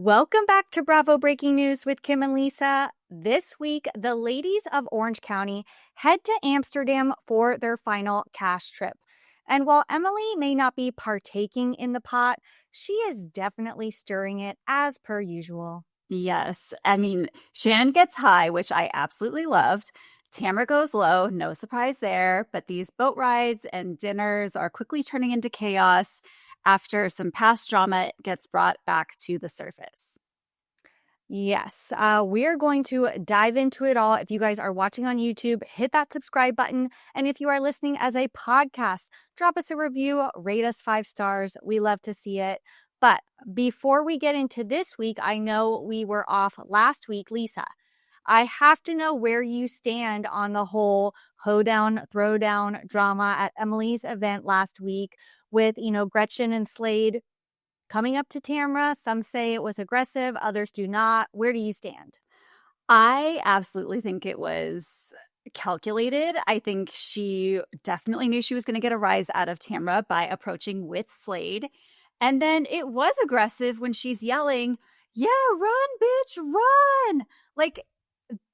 Welcome back to Bravo Breaking News with Kim and Lisa. This week, the ladies of Orange County head to Amsterdam for their final cash trip. And while Emily may not be partaking in the pot, she is definitely stirring it as per usual. Yes. I mean, Shannon gets high, which I absolutely loved. Tamra goes low, no surprise there. But these boat rides and dinners are quickly turning into chaos after some past drama gets brought back to the surface. Yes, we're going to dive into it all. If you guys are watching on YouTube, hit that subscribe button. And if you are listening as a podcast, drop us a review, rate us 5 stars. We love to see it. But before we get into this week, I know we were off last week, Lisa. I have to know where you stand on the whole hoedown, throwdown drama at Emily's event last week with, Gretchen and Slade coming up to Tamra. Some say it was aggressive, others do not. Where do you stand? I absolutely think it was calculated. I think she definitely knew she was going to get a rise out of Tamra by approaching with Slade. And then it was aggressive when she's yelling, "Yeah, run, bitch, run." Like,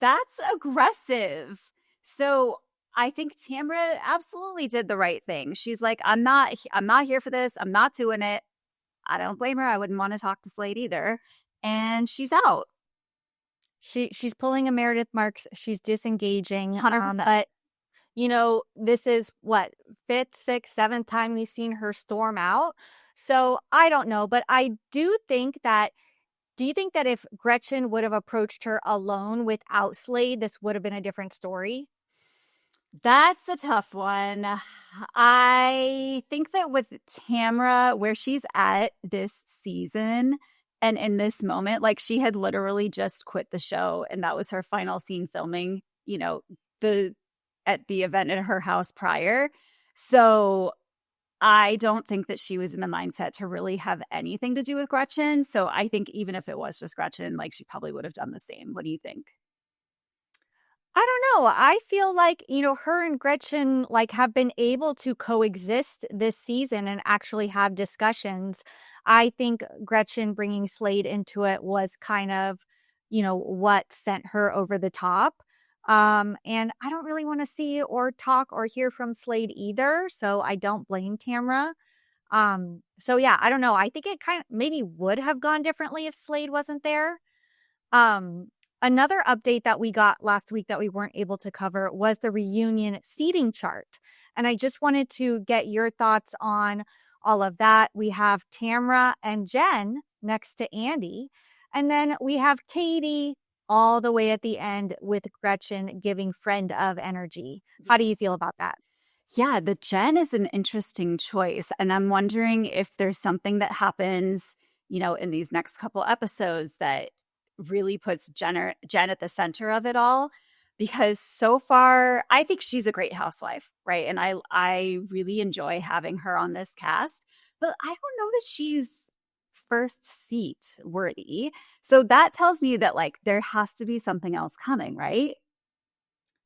that's aggressive. So I think Tamra absolutely did the right thing. She's like, I'm not here for this. I'm not doing it. I don't blame her. I wouldn't want to talk to Slade either. And she's out. She's pulling a Meredith Marks. She's disengaging. 100%. But this is what, 5th, 6th, 7th time we've seen her storm out. So I don't know, but I do think that. Do you think that if Gretchen would have approached her alone without Slade, this would have been a different story? That's a tough one. I think that with Tamra, where she's at this season and in this moment, like she had literally just quit the show and that was her final scene filming, at the event at her house prior. So I don't think that she was in the mindset to really have anything to do with Gretchen. So I think even if it was just Gretchen, like she probably would have done the same. What do you think? I don't know. I feel like, her and Gretchen have been able to coexist this season and actually have discussions. I think Gretchen bringing Slade into it was kind of, what sent her over the top. And I don't really want to see or talk or hear from Slade either. So I don't blame Tamra. So yeah, I don't know. I think it kind of maybe would have gone differently if Slade wasn't there. Another update that we got last week that we weren't able to cover was the reunion seating chart. And I just wanted to get your thoughts on all of that. We have Tamra and Jen next to Andy. And then we have Katie all the way at the end with Gretchen giving friend of energy. How do you feel about that? Yeah, the Jen is an interesting choice. And I'm wondering if there's something that happens, in these next couple episodes that really puts Jen at the center of it all. Because so far, I think she's a great housewife, right? And I really enjoy having her on this cast. But I don't know that she's first seat worthy. So that tells me that there has to be something else coming, right?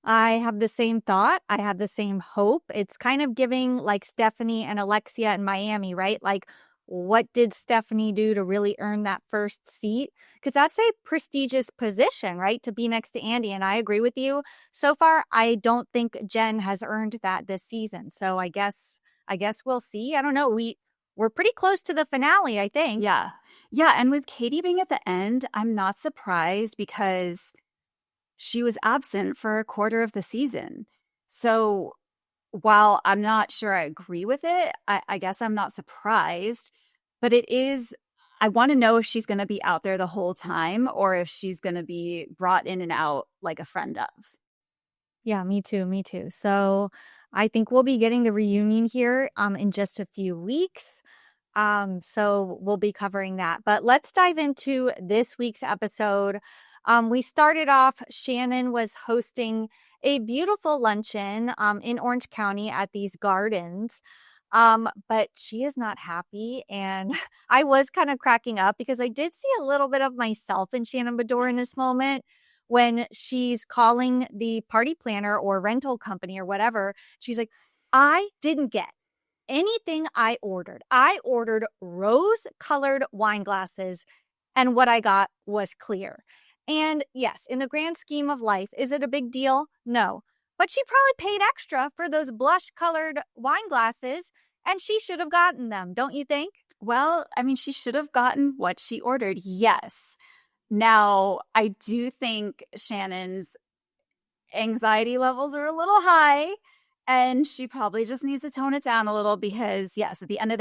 I have the same thought. I have the same hope. It's kind of giving Stephanie and Alexia in Miami, right? What did Stephanie do to really earn that first seat? Because that's a prestigious position, right? To be next to Andy. And I agree with you. So far, I don't think Jen has earned that this season. So I guess we'll see. I don't know. We're pretty close to the finale, I think. Yeah. Yeah. And with Katie being at the end, I'm not surprised because she was absent for a quarter of the season. So while I'm not sure I agree with it, I guess I'm not surprised. But I want to know if she's going to be out there the whole time or if she's going to be brought in and out like a friend of. Yeah, me too. Me too. So I think we'll be getting the reunion here in just a few weeks. So we'll be covering that. But let's dive into this week's episode. We started off, Shannon was hosting a beautiful luncheon in Orange County at these gardens. But she is not happy. And I was kind of cracking up because I did see a little bit of myself in Shannon Bedore in this moment when she's calling the party planner or rental company or whatever. She's like, I didn't get anything I ordered. I ordered rose-colored wine glasses and what I got was clear. And yes, in the grand scheme of life, is it a big deal? No. But she probably paid extra for those blush colored wine glasses, and she should have gotten them, don't you think? Well, I mean, she should have gotten what she ordered. Yes. Now, I do think Shannon's anxiety levels are a little high and she probably just needs to tone it down a little because yes, at the end of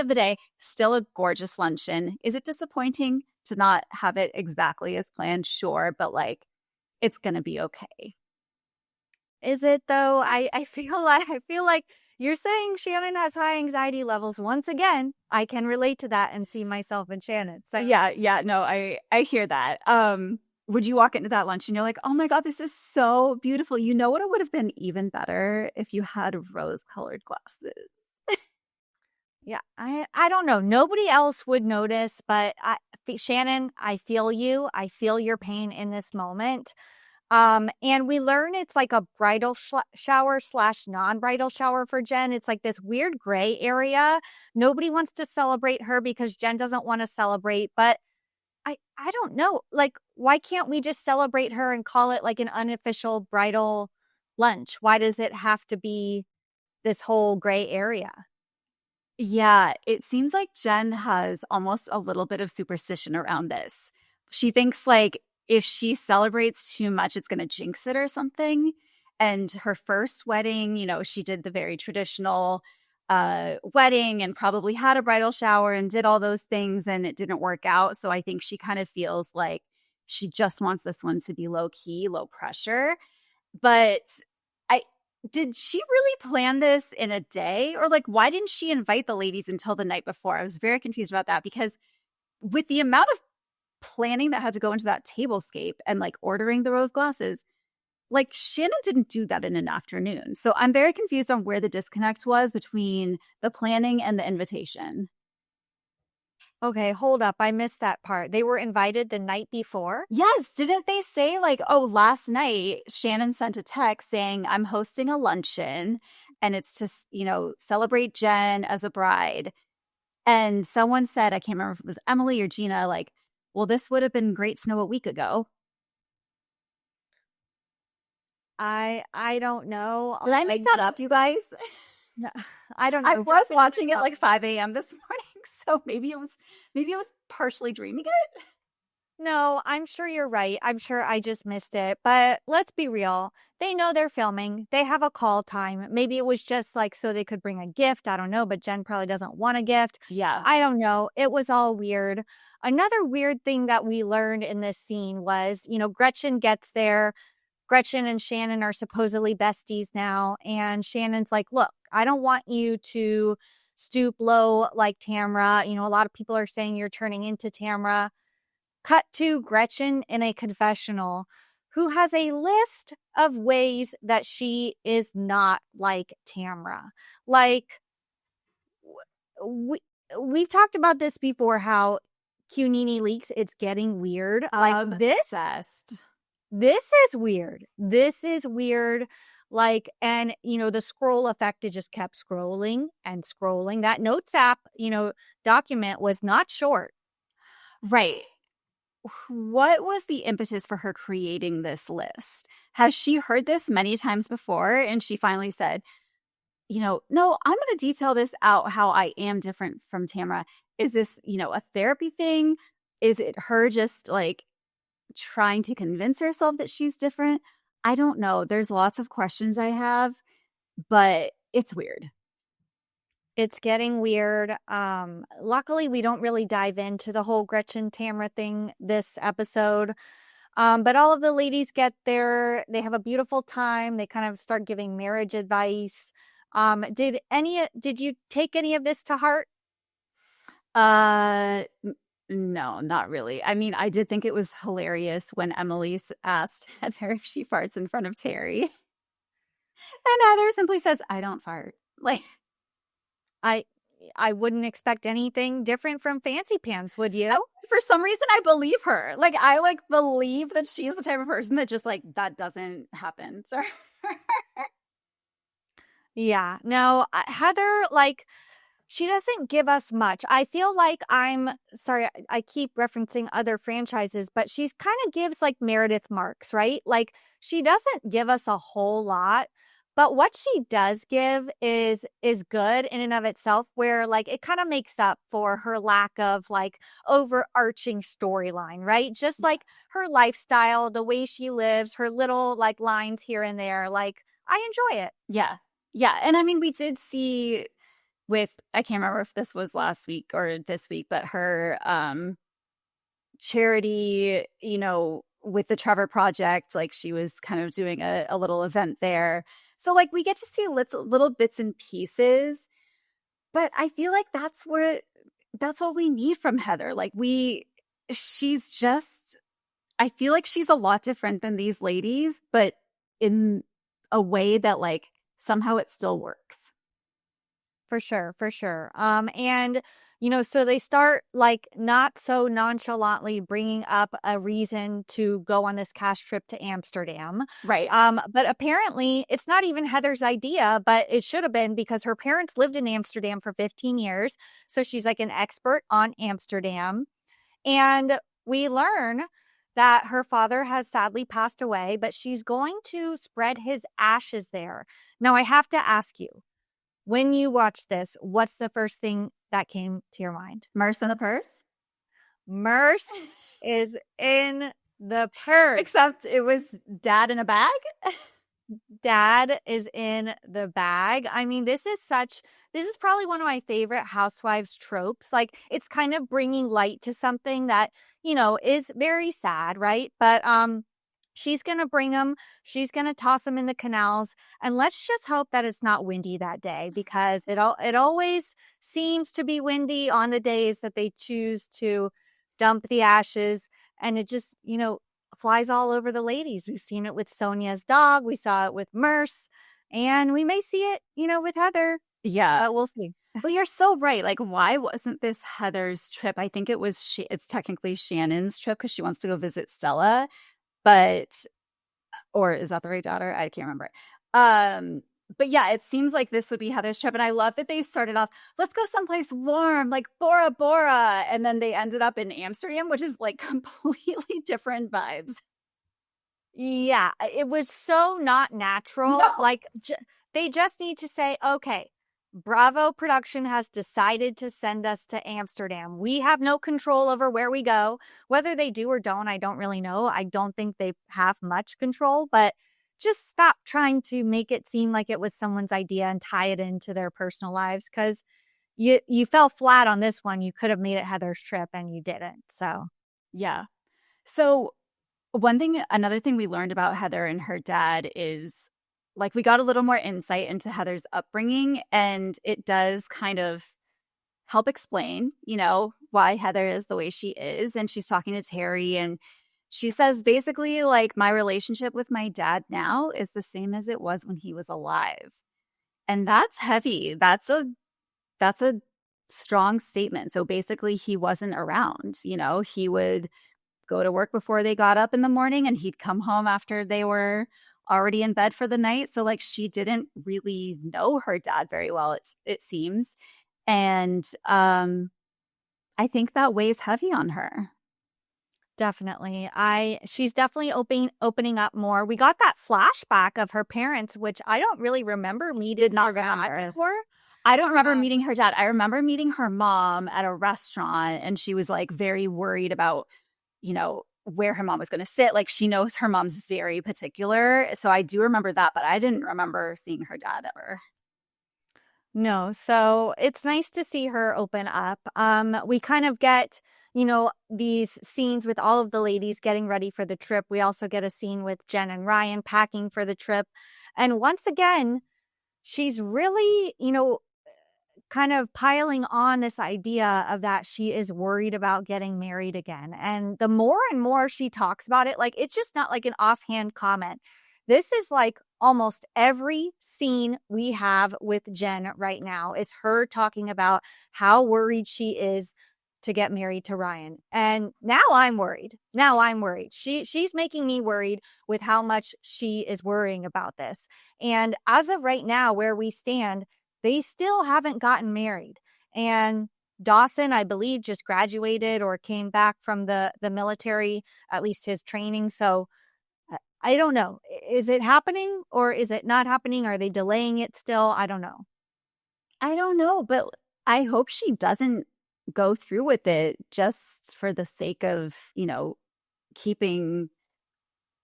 the day, still a gorgeous luncheon. Is it disappointing to not have it exactly as planned? Sure, but like it's going to be okay. Is it though? I feel like you're saying Shannon has high anxiety levels. Once again, I can relate to that and see myself in Shannon. So Yeah, no, I hear that. Would you walk into that lunch and you're like, "Oh my god, this is so beautiful." You know what, it would have been even better if you had rose-colored glasses. yeah, I don't know. Nobody else would notice, but Shannon, I feel you. I feel your pain in this moment. And we learn it's like a bridal shower slash non-bridal shower for Jen. It's like this weird gray area. Nobody wants to celebrate her because Jen doesn't want to celebrate, but I don't know. Like, why can't we just celebrate her and call it like an unofficial bridal lunch? Why does it have to be this whole gray area? Yeah, it seems like Jen has almost a little bit of superstition around this. She thinks like if she celebrates too much, it's going to jinx it or something. And her first wedding, she did the very traditional wedding and probably had a bridal shower and did all those things and it didn't work out. So I think she kind of feels like she just wants this one to be low key, low pressure. But I did she really plan this in a day? Or like why didn't she invite the ladies until the night before? I was very confused about that because with the amount of planning that had to go into that tablescape and like ordering the rose glasses, like Shannon didn't do that in an afternoon. So I'm very confused on where the disconnect was between the planning and the invitation. Okay, hold up. I missed that part. They were invited the night before. Yes, didn't they say like, oh, last night Shannon sent a text saying I'm hosting a luncheon and it's to, celebrate Jen as a bride. And someone said, I can't remember if it was Emily or Gina, like, well, this would have been great to know a week ago. I don't know. Did I make that up, you guys? No, I don't I know. was watching it like 5 a.m. this morning, so maybe I was partially dreaming it. No, I'm sure you're right. I'm sure I just missed it. But let's be real. They know they're filming. They have a call time. Maybe it was just like so they could bring a gift. I don't know. But Jen probably doesn't want a gift. Yeah. I don't know. It was all weird. Another weird thing that we learned in this scene was, Gretchen gets there. Gretchen and Shannon are supposedly besties now. And Shannon's like, look, I don't want you to stoop low like Tamra. A lot of people are saying you're turning into Tamra. Cut to Gretchen in a confessional who has a list of ways that she is not like Tamra. Like, we, we've talked about this before, how Cunini leaks, it's getting weird. Like this is weird. This is weird. Like, and the scroll effect, it just kept scrolling and scrolling. That notes app, document was not short. Right. What was the impetus for her creating this list? Has she heard this many times before and she finally said, no, I'm going to detail this out how I am different from Tamra. Is this, a therapy thing? Is it her just like trying to convince herself that she's different? I don't know. There's lots of questions I have, but it's weird. It's getting weird. Luckily, we don't really dive into the whole Gretchen Tamra thing this episode. But all of the ladies get there. They have a beautiful time. They kind of start giving marriage advice. Did you take any of this to heart? No, not really. I mean, I did think it was hilarious when Emily asked Heather if she farts in front of Terry. And Heather simply says, I don't fart. Like, I wouldn't expect anything different from Fancy Pants, would you? For some reason, I believe her. Like, I believe that she's the type of person that just like that doesn't happen to her. Yeah. No, Heather, like, She doesn't give us much. I feel like I'm sorry, I keep referencing other franchises, but she's kind of gives like Meredith Marks, right? Like she doesn't give us a whole lot, but what she does give is good in and of itself, where like it kind of makes up for her lack of like overarching storyline, right? Just like her lifestyle, the way she lives, her little like lines here and there, like I enjoy it. Yeah. Yeah. And I mean, we did see with, I can't remember if this was last week or this week, but her charity, with the Trevor Project, like she was kind of doing a little event there. So like we get to see little bits and pieces, but I feel like that's what we need from Heather. Like she's just, I feel like she's a lot different than these ladies, but in a way that like somehow it still works. For sure, for sure. And so they start like not so nonchalantly bringing up a reason to go on this cash trip to Amsterdam. Right. But apparently it's not even Heather's idea, but it should have been because her parents lived in Amsterdam for 15 years. So she's like an expert on Amsterdam. And we learn that her father has sadly passed away, but she's going to spread his ashes there. Now, I have to ask you, when you watch this, what's the first thing that came to your mind? Merce in the purse. Merce is in the purse. Except it was dad in a bag. Dad is in the bag. I mean, this is probably one of my favorite Housewives tropes. Like it's kind of bringing light to something that, is very sad, right? But she's going to bring them, she's going to toss them in the canals, and let's just hope that it's not windy that day, because it always seems to be windy on the days that they choose to dump the ashes, and it just, flies all over the ladies. We've seen it with Sonia's dog. We saw it with Merce, and we may see it, with Heather. Yeah. But we'll see. Well, you're so right. Like, why wasn't this Heather's trip? I think it's technically Shannon's trip because she wants to go visit Stella, or is that the right daughter? I can't remember. But yeah, it seems like this would be Heather's trip. And I love that they started off, let's go someplace warm, like Bora Bora. And then they ended up in Amsterdam, which is like completely different vibes. Yeah, it was so not natural. No. Like, they just need to say, okay, Bravo production has decided to send us to Amsterdam. We have no control over where we go. Whether they do or don't, I don't really know. I don't think they have much control, but just stop trying to make it seem like it was someone's idea and tie it into their personal lives, because you fell flat on this one. You could have made it Heather's trip and you didn't. So, yeah. So another thing we learned about Heather and her dad is like we got a little more insight into Heather's upbringing, and it does kind of help explain, why Heather is the way she is. And she's talking to Terry, and she says basically like my relationship with my dad now is the same as it was when he was alive. And that's heavy. That's a strong statement. So basically he wasn't around, he would go to work before they got up in the morning, and he'd come home after they were already in bed for the night. So like she didn't really know her dad very well, it seems. And I think that weighs heavy on her. definitely. She's definitely opening up more. We got that flashback of her parents, which I don't really remember Did not remember. before. I don't remember meeting her dad. I remember meeting her mom at a restaurant, and she was like very worried about, where her mom was going to sit. Like she knows her mom's very particular. So I do remember that, but I didn't remember seeing her dad ever. No, so it's nice to see her open up. We kind of get, these scenes with all of the ladies getting ready for the trip. We also get a scene with Jen and Ryan packing for the trip. And once again, she's really, kind of piling on this idea of that she is worried about getting married again. And the more and more she talks about it, like it's just not like an offhand comment. This is like almost every scene we have with Jen right now. It's her talking about how worried she is to get married to Ryan. And now I'm worried. She's making me worried with how much she is worrying about this. And as of right now, where we stand, they still haven't gotten married. And Dawson, I believe, just graduated or came back from the military, at least his training. So I don't know. Is it happening or is it not happening? Are they delaying it still? I don't know. I don't know, but I hope she doesn't go through with it just for the sake of, keeping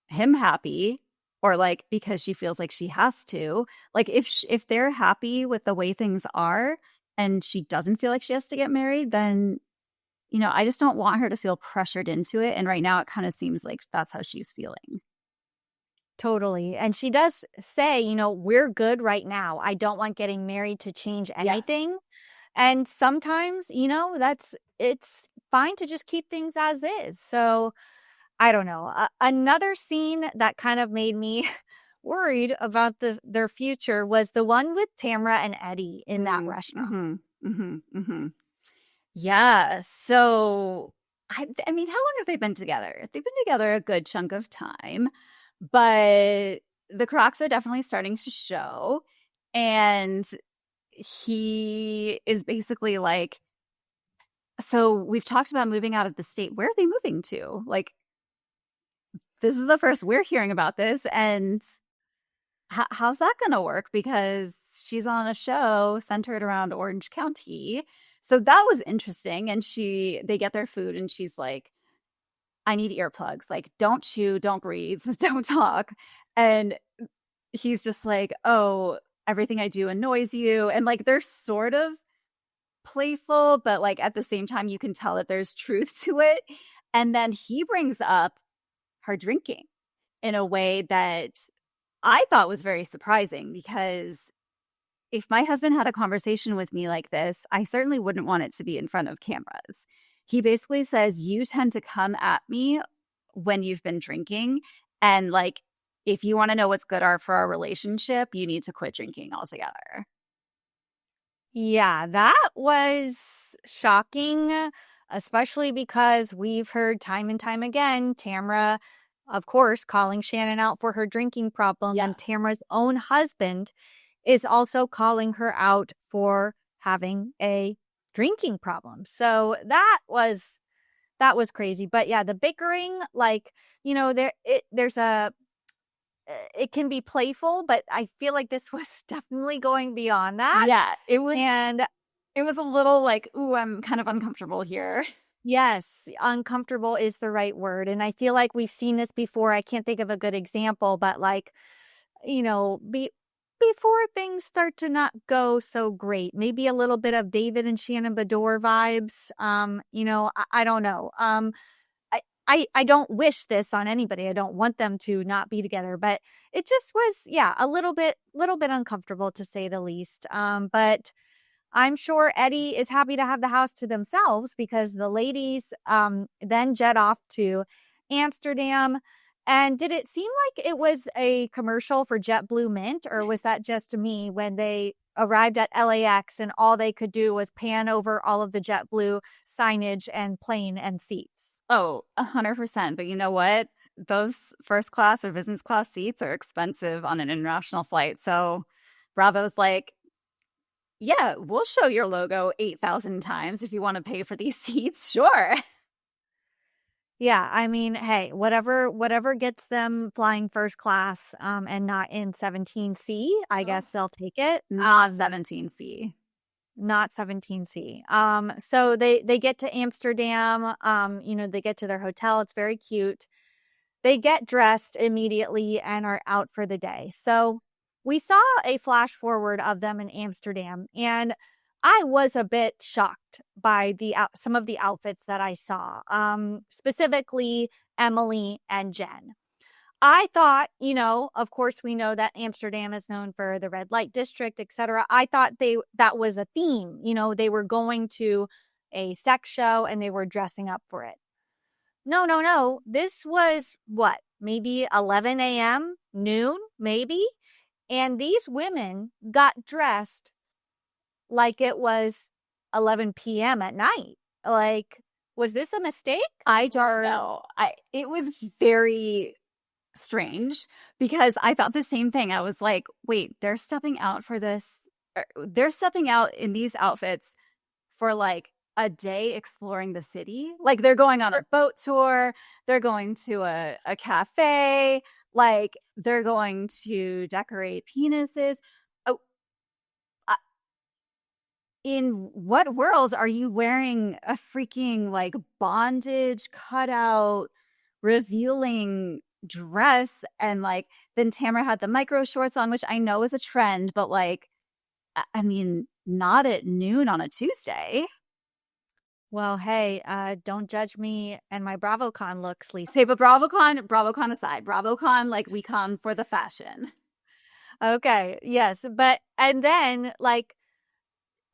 him happy, or like because she feels like she has to. Like if they're happy with the way things are and she doesn't feel like she has to get married, then I just don't want her to feel pressured into it, and right now it kind of seems like that's how she's feeling. Totally. And she does say, we're good right now. I don't want getting married to change Yes. anything. And sometimes, it's fine to just keep things as is. So I don't know. Another scene that kind of made me worried about their future was the one with Tamra and Eddie in that restaurant. Mm-hmm, mm-hmm, mm-hmm. Yeah. So, I mean, how long have they been together? They've been together a good chunk of time, but the cracks are definitely starting to show. And he is basically like, so we've talked about moving out of the state. Where are they moving to? Like, this is the first we're hearing about this. And how's that going to work? Because she's on a show centered around Orange County. So that was interesting. And they get their food and she's like, I need earplugs. Like, don't chew, don't breathe, don't talk. And he's just like, oh, everything I do annoys you. And like, they're sort of playful, but like at the same time, you can tell that there's truth to it. And then he brings up her drinking in a way that I thought was very surprising, because if my husband had a conversation with me like this, I certainly wouldn't want it to be in front of cameras. He basically says, you tend to come at me when you've been drinking. And like, if you want to know what's good for our relationship, you need to quit drinking altogether. Yeah, that was shocking, especially because we've heard time and time again, Tamra, of course, calling Shannon out for her drinking problem, Yeah. and Tamra's own husband is also calling her out for having a drinking problem. So that was crazy. But yeah, the bickering, like, there's a it can be playful, but I feel like this was definitely going beyond that. Yeah, it was And it was a little like, ooh, I'm kind of uncomfortable here. yes, uncomfortable is the right word. And I feel like we've seen this before. I can't think of a good example, but like, before things start to not go so great, maybe a little bit of David and Shannon Bador vibes. I don't know. I don't wish this on anybody. I don't want them to not be together, but it just was, yeah, a little bit uncomfortable to say the least. But I'm sure Eddie is happy to have the house to themselves because the ladies then jet off to Amsterdam. And did it seem like it was a commercial for JetBlue Mint, or was that just me when they arrived at LAX and all they could do was pan over all of the JetBlue signage and plane and seats? Oh, 100%. But you know what? Those first class or business class seats are expensive on an international flight. So Bravo's like, yeah, we'll show your logo 8,000 times if you want to pay for these seats. Sure. Yeah, I mean, hey, whatever gets them flying first class and not in 17C, I guess they'll take it. Not 17C. Not 17C. So they get to Amsterdam, they get to their hotel. It's very cute. They get dressed immediately and are out for the day. So we saw a flash forward of them in Amsterdam, and I was a bit shocked by some of the outfits that I saw, specifically Emily and Jen. I thought, of course, we know that Amsterdam is known for the red light district, etc. I thought that was a theme. They were going to a sex show and they were dressing up for it. No, no, no. This was what? Maybe 11 a.m., noon, maybe. And these women got dressed like it was 11 p.m. at night. Like, was this a mistake? I don't know. It was very strange because I thought the same thing. I was like, wait, they're stepping out for this. They're stepping out in these outfits for like a day exploring the city. Like they're going on a boat tour, they're going to a cafe, like they're going to decorate penises. Oh, uh, in what world are you wearing a freaking like bondage cutout revealing dress? And like then Tamara had the micro shorts on, which I know is a trend, but like I mean, not at noon on a Tuesday. Well, hey, don't judge me and my BravoCon looks, Lisa. Okay, but BravoCon aside, BravoCon, like we come for the fashion. Okay, yes, but and then like,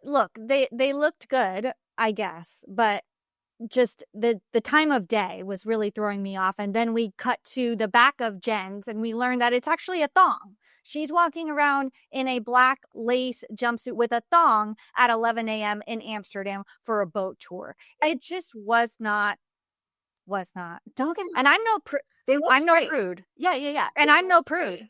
look, they looked good, I guess, but just the time of day was really throwing me off. And then we cut to the back of Jen's and we learned that it's actually a thong. She's walking around in a black lace jumpsuit with a thong at 11 a.m. in Amsterdam for a boat tour. It just was not. Don't get And I'm no prude. Yeah. And I'm no prude.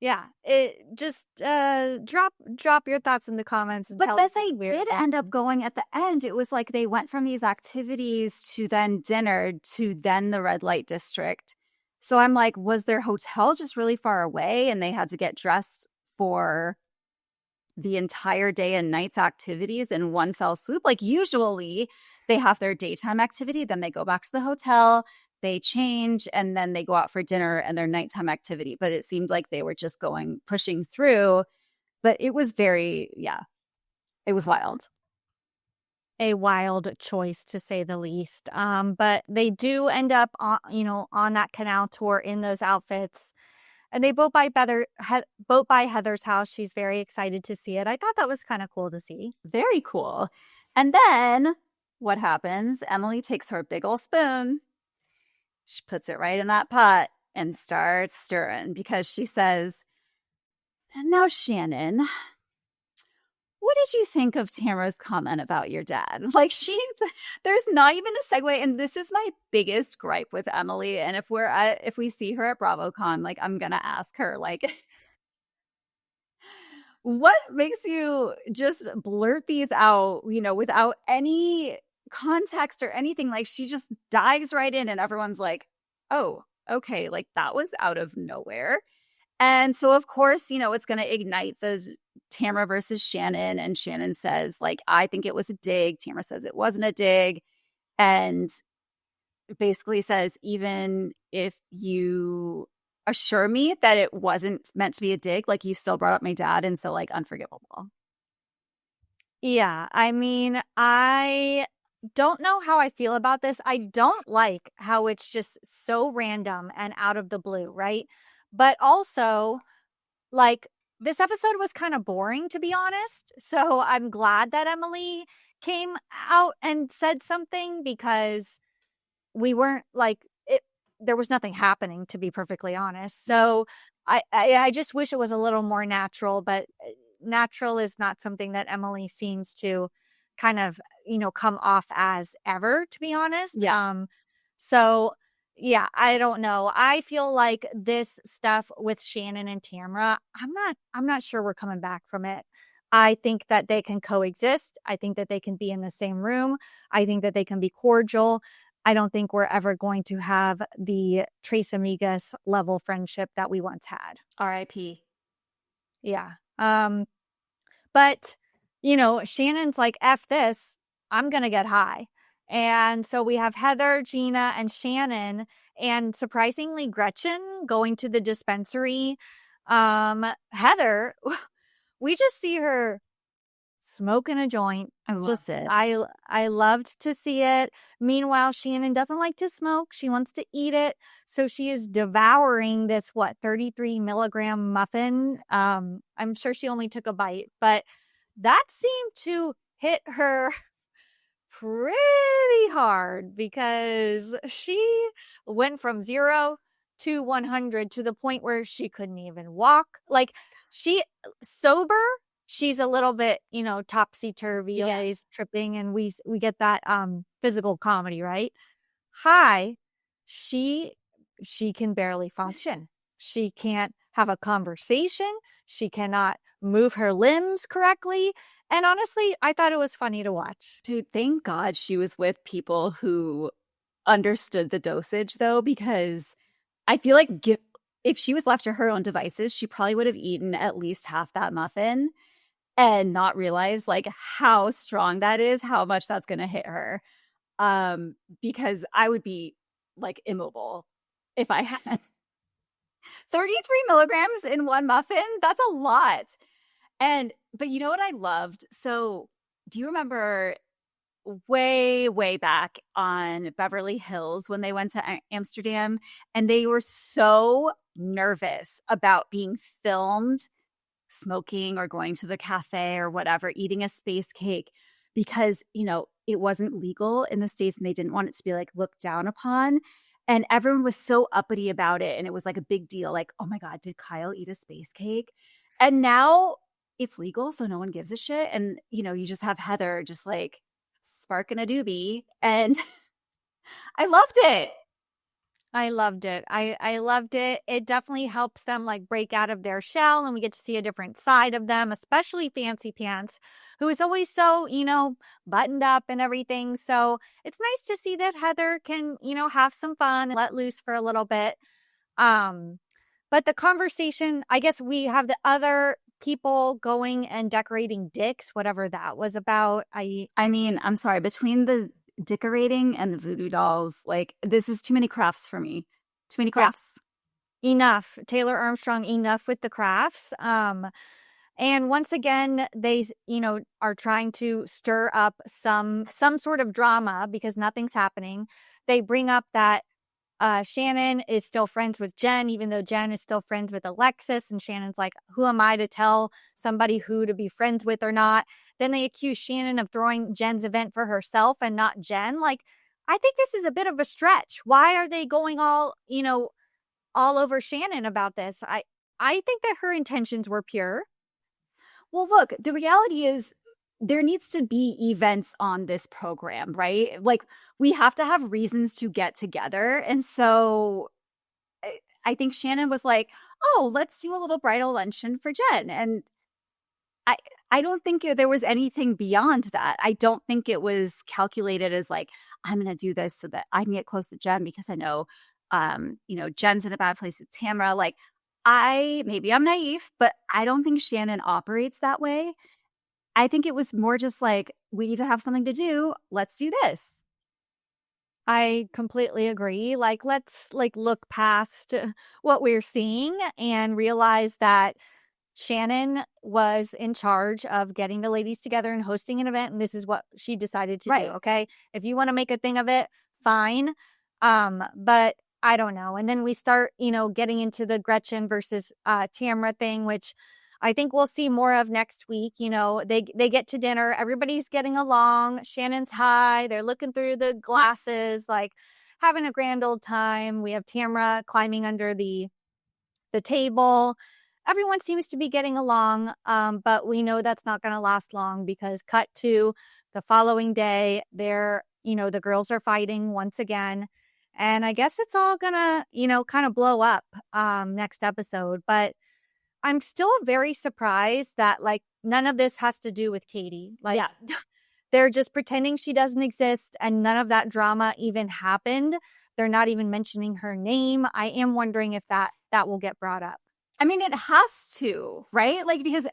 Yeah, it just drop your thoughts in the comments and But tell Bess, us I did end up going at the end. It was like they went from these activities to then dinner to then the red light district. So I'm like, was their hotel just really far away and they had to get dressed for the entire day and night's activities in one fell swoop? Like usually they have their daytime activity, then they go back to the hotel, they change, and then they go out for dinner and their nighttime activity. But it seemed like they were just pushing through. But it was it was wild. a wild choice to say the least. But they do end up on that canal tour in those outfits. And they boat by Heather's house. She's very excited to see it. I thought that was kind of cool to see. Very cool. And then what happens? Emily takes her big old spoon. She puts it right in that pot and starts stirring because she says, "And now, Shannon, what did you think of Tamara's comment about your dad?" Like there's not even a segue. And this is my biggest gripe with Emily. And if we see her at BravoCon, like I'm going to ask her, like, what makes you just blurt these out, without any context or anything? Like she just dives right in and everyone's like, oh, okay, like that was out of nowhere. And so of course, it's going to ignite the Tamra versus Shannon. And Shannon says, like, I think it was a dig. Tamra says it wasn't a dig. And basically says, even if you assure me that it wasn't meant to be a dig, like you still brought up my dad, and so like unforgivable. Yeah, I mean, I don't know how I feel about this. I don't like how it's just so random and out of the blue, right? But also, like, this episode was kind of boring, to be honest. So I'm glad that Emily came out and said something because we weren't like it. There was nothing happening, to be perfectly honest. So I just wish it was a little more natural, but natural is not something that Emily seems to kind of, come off as ever, to be honest. Yeah. So yeah, I don't know. I feel like this stuff with Shannon and Tamra, I'm not sure we're coming back from it. I think that they can coexist. I think that they can be in the same room. I think that they can be cordial. I don't think we're ever going to have the Tres Amigas level friendship that we once had. R.I.P. Yeah. But, Shannon's like, F this, I'm going to get high. And so we have Heather, Gina, and Shannon, and surprisingly, Gretchen going to the dispensary. Heather, we just see her smoking a joint. I loved it. I loved to see it. Meanwhile, Shannon doesn't like to smoke. She wants to eat it. So she is devouring this, 33 milligram muffin. I'm sure she only took a bite, but that seemed to hit her pretty hard because she went from 0 to 100 to the point where she couldn't even walk. Like sober, she's a little bit, topsy-turvy, Yeah. tripping, and we get that physical comedy, right? High, she can barely function. She can't have a conversation. She cannot move her limbs correctly. And honestly, I thought it was funny to watch. Dude, thank God she was with people who understood the dosage, though, because I feel like if she was left to her own devices, she probably would have eaten at least half that muffin and not realized like how strong that is, how much that's going to hit her. Because I would be like immobile if I had 33 milligrams in one muffin. That's a lot. But you know what I loved? So, do you remember way back on Beverly Hills when they went to Amsterdam and they were so nervous about being filmed smoking or going to the cafe or whatever, eating a space cake because, it wasn't legal in the States and they didn't want it to be like looked down upon. And everyone was so uppity about it. And it was like a big deal. Like, oh my God, did Kyle eat a space cake? And now it's legal. So no one gives a shit. And, you just have Heather just like sparking a doobie. And I loved it. I loved it. I loved it. It definitely helps them like break out of their shell and we get to see a different side of them, especially Fancy Pants, who is always so, buttoned up and everything. So it's nice to see that Heather can, have some fun and let loose for a little bit. But the conversation, I guess we have the other people going and decorating dicks, whatever that was about. I mean, I'm sorry, between the decorating and the voodoo dolls, like this is too many crafts for me. Too many crafts. Yeah, enough. Taylor Armstrong, enough with the crafts. And once again, they, are trying to stir up some sort of drama because nothing's happening. They bring up that Shannon is still friends with Jen, even though Jen is still friends with Alexis. And Shannon's like, who am I to tell somebody who to be friends with or not? Then they accuse Shannon of throwing Jen's event for herself and not Jen. Like, I think this is a bit of a stretch. Why are they going all over Shannon about this? I think that her intentions were pure. Well, look, the reality is there needs to be events on this program, right? Like we have to have reasons to get together. And so I think Shannon was like, oh, let's do a little bridal luncheon for Jen. And I don't think there was anything beyond that. I don't think it was calculated as like, I'm going to do this so that I can get close to Jen because I know, Jen's in a bad place with Tamra. Like maybe I'm naive, but I don't think Shannon operates that way. I think it was more just like, we need to have something to do. Let's do this. I completely agree. Like, let's look past what we're seeing and realize that Shannon was in charge of getting the ladies together and hosting an event. And this is what she decided to do. Okay. If you want to make a thing of it, fine. But I don't know. And then we start, getting into the Gretchen versus Tamra thing, which I think we'll see more of next week. They get to dinner. Everybody's getting along. Shannon's high. They're looking through the glasses, like having a grand old time. We have Tamra climbing under the table. Everyone seems to be getting along, but we know that's not going to last long because cut to the following day, the girls are fighting once again. And I guess it's all going to, kind of blow up next episode. But I'm still very surprised that like none of this has to do with Katie. Like yeah. They're just pretending she doesn't exist and none of that drama even happened. They're not even mentioning her name. I am wondering if that will get brought up. I mean, it has to, right? Like, because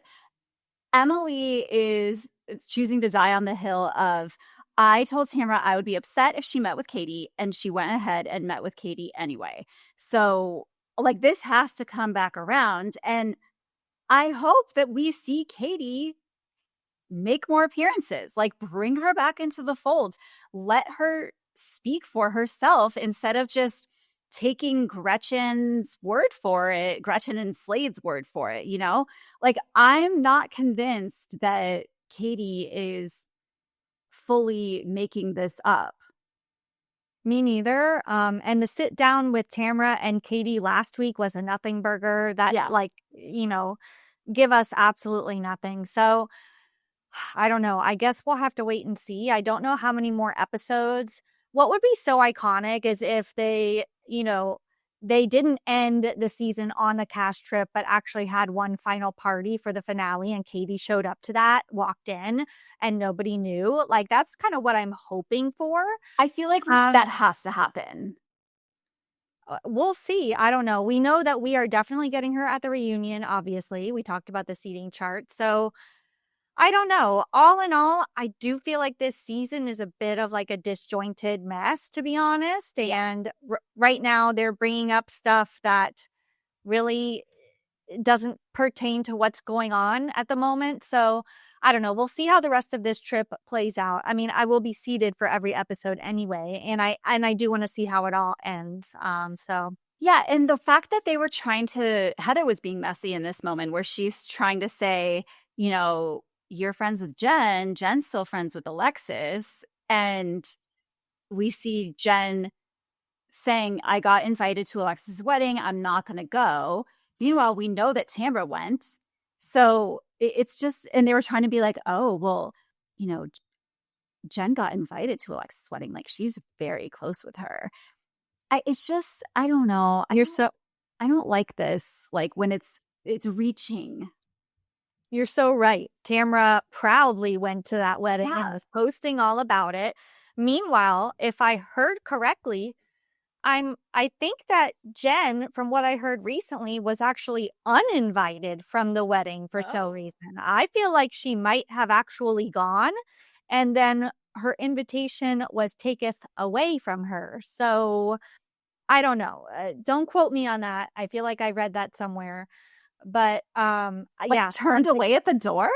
Emily is choosing to die on the hill of, I told Tamra I would be upset if she met with Katie, and she went ahead and met with Katie anyway. So, like, this has to come back around. And I hope that we see Katie make more appearances, like, bring her back into the fold. Let her speak for herself instead of just taking Gretchen's word for it, Gretchen and Slade's word for it, Like, I'm not convinced that Katie is fully making this up. Me neither. And the sit down with Tamra and Katie last week was a nothing burger that give us absolutely nothing. So I don't know. I guess we'll have to wait and see. I don't know how many more episodes. What would be so iconic is if they, they didn't end the season on the cast trip, but actually had one final party for the finale. And Katie showed up to that, walked in, and nobody knew. Like, that's kind of what I'm hoping for. I feel like that has to happen. We'll see. I don't know. We know that we are definitely getting her at the reunion, obviously. We talked about the seating chart. So I don't know. All in all, I do feel like this season is a bit of like a disjointed mess, to be honest. Yeah. And right now, they're bringing up stuff that really doesn't pertain to what's going on at the moment. So I don't know. We'll see how the rest of this trip plays out. I mean, I will be seated for every episode anyway, and I do want to see how it all ends. So Yeah, and the fact that they were trying to Heather was being messy in this moment where she's trying to say, you know, you're friends with Jen, Jen's still friends with Alexis, and we see Jen saying, I got invited to Alexis' wedding, I'm not going to go. Meanwhile, we know that Tamra went. So it's just, and they were trying to be like, oh, well, you know, Jen got invited to Alexis' wedding. Like, she's very close with her. It's just, I don't know. I don't like this. Like, when it's reaching. You're so right. Tamra proudly went to that wedding and was posting all about it. Meanwhile, if I heard correctly, I think that Jen, from what I heard recently, was actually uninvited from the wedding for some reason. I feel like she might have actually gone, and then her invitation was taketh away from her. So I don't know. Don't quote me on that. I feel like I read that somewhere. But yeah, turned away at the door?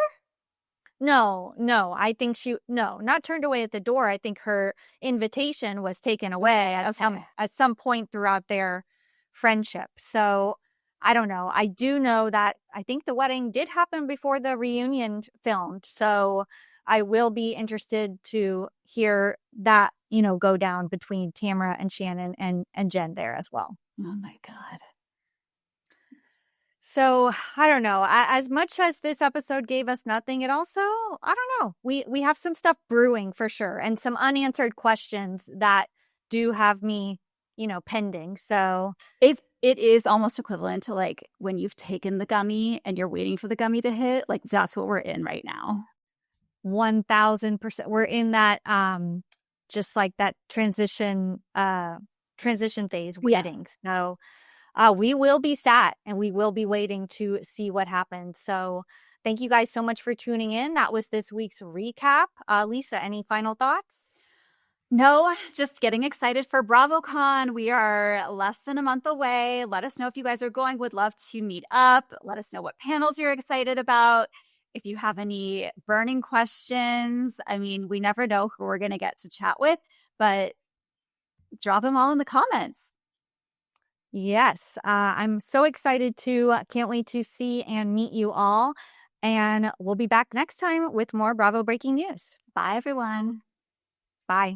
No, I think not turned away at the door. I think her invitation was taken away at some point throughout their friendship. So I don't know. I do know that I think the wedding did happen before the reunion filmed. So I will be interested to hear that, go down between Tamra and Shannon and Jen there as well. Oh my God. So I don't know. As much as this episode gave us nothing, it also, I don't know. We have some stuff brewing for sure, and some unanswered questions that do have me, pending. So it is almost equivalent to like when you've taken the gummy and you're waiting for the gummy to hit. Like, that's what we're in right now. 1000%. We're in that just like that transition phase waiting. So we will be sat and we will be waiting to see what happens. So thank you guys so much for tuning in. That was this week's recap. Lisa, any final thoughts? No, just getting excited for BravoCon. We are less than a month away. Let us know if you guys are going. Would love to meet up. Let us know what panels you're excited about. If you have any burning questions, I mean, we never know who we're going to get to chat with, but drop them all in the comments. Yes, I'm so excited can't wait to see and meet you all. And we'll be back next time with more Bravo Breaking News. Bye, everyone. Bye.